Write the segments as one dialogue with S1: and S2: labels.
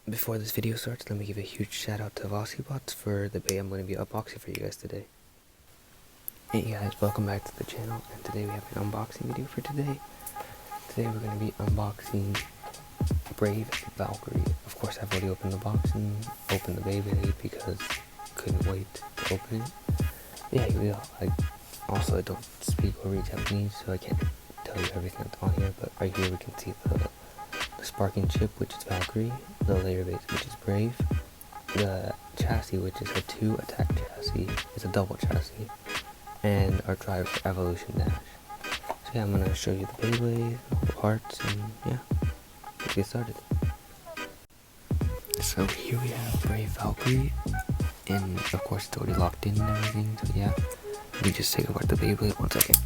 S1: Before this video starts, let me give a huge shout out to VossyBots for the bay I'm going to be unboxing for you guys today. Hey guys, welcome back to the channel, and today we have an unboxing video for today. Today we're going to be unboxing Brave Valkyrie. Of course, I've already opened the box and opened the Beyblade because I couldn't wait to open it. Yeah, here we go. I don't speak or read Japanese, so I can't tell you everything that's on here, but right here we can see the sparking chip, which is Valkyrie, the layer base, which is Brave, the chassis, which is a 2 attack chassis, is a double chassis, and our driver Evolution Dash. So yeah, I'm gonna show you the Beyblade, all the parts, and yeah, let's get started. So here we have Brave Valkyrie, and of course it's already locked in and everything, so yeah, let me just take apart the Beyblade 1 second.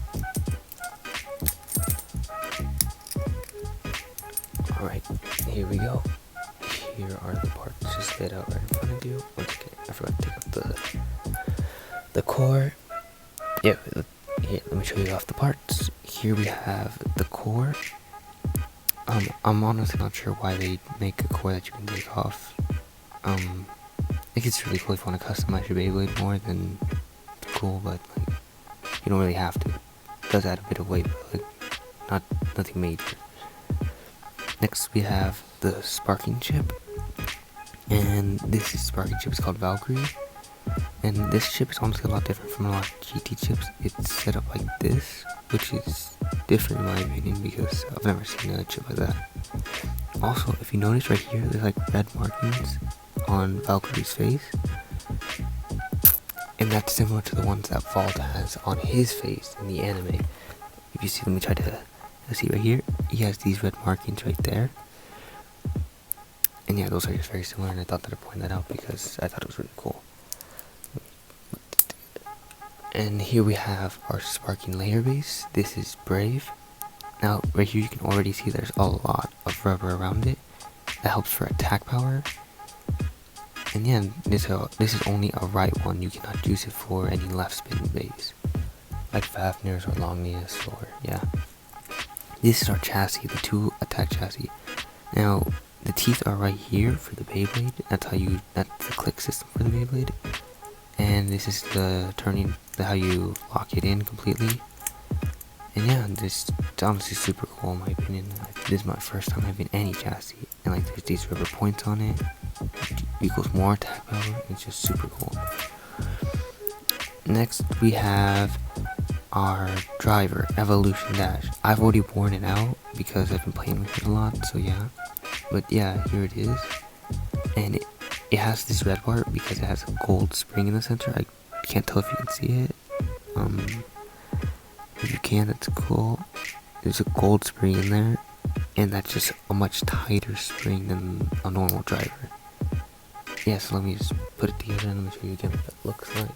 S1: Alright, here we go. Here are the parts just laid out right in front of you. Once again, I forgot to take out the core. Yeah, here, let me show you off the parts. Here we have the core. I'm honestly not sure why they make a core that you can take off. I think it's really cool if you want to customize your Beyblade more than cool, but like, you don't really have to. It does add a bit of weight, but like, nothing major. Next we have the sparking chip, and this sparking chip is called Valkyrie, and this chip is honestly a lot different from a lot of GT chips. It's set up like this, which is different in my opinion because I've never seen a chip like that. Also, if you notice right here, there's like red markings on Valkyrie's face, and that's similar to the ones that Vault has on his face in the anime. If you see, let me try to see right here, he has these red markings right there, and yeah, those are just very similar, and I thought that I'd point that out because I thought it was really cool. And here we have our sparking layer base. This is Brave. Now right here you can already see there's a lot of rubber around it. That helps for attack power. And yeah, this is only a right one. You cannot use it for any left spin base, like Fafnir's or Longnius or yeah. This is our chassis, the 2 attack chassis. Now, the teeth are right here for the Beyblade. That's the click system for the Beyblade. And this is the how you lock it in completely. And yeah, it's honestly super cool in my opinion. This is my first time having any chassis. And like, there's these rubber points on it. Equals more attack power. It's just super cool. Next, we have our driver, Evolution Dash. I've already worn it out because I've been playing with it a lot, so yeah. But yeah, here it is. And it has this red part because it has a gold spring in the center. I can't tell if you can see it. If you can, that's cool. There's a gold spring in there, and that's just a much tighter spring than a normal driver. Yeah, so let me just put it together and let me show you again what that looks like.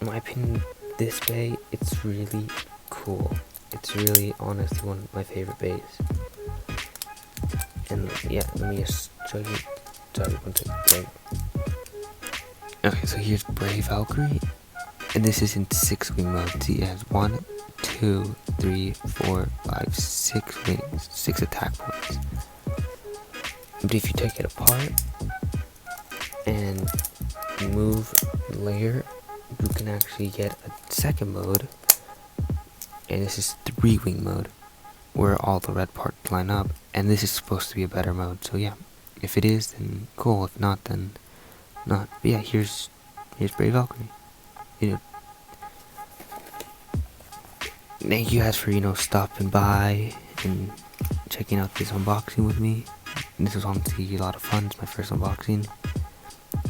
S1: In my opinion, this bay, it's really cool. It's really honestly one of my favorite bays. And yeah, let me just show you. Sorry, one second. Okay, so here's Brave Valkyrie, and this is in 6 wing mode. See, it has 1, 2, 3, 4, 5, 6 wings, 6 attack points. But if you take it apart and move layer, you can actually get a second mode, and this is 3 wing mode, where all the red parts line up, and this is supposed to be a better mode. So yeah, if it is, then cool. If not, then not. But yeah, here's Brave Valkyrie. Thank you guys for stopping by and checking out this unboxing with me. This was honestly a lot of fun. It's my first unboxing.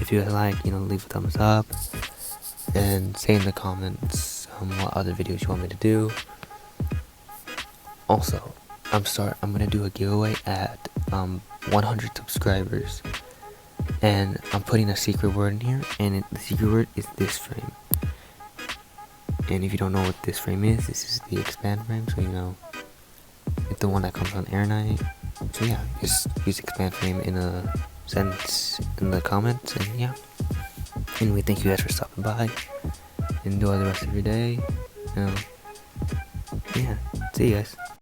S1: If you guys like, leave a thumbs up. And say in the comments what other videos you want me to do. Also, I'm gonna do a giveaway at 100 subscribers, and I'm putting a secret word in here, and the secret word is this frame. And if you don't know what this frame is, this is the expand frame, so it's the one that comes on Air Night. So yeah, just use expand frame in a sentence in the comments, and yeah. Anyway, thank you guys for stopping by. Enjoy the rest of your day. Yeah, see you guys.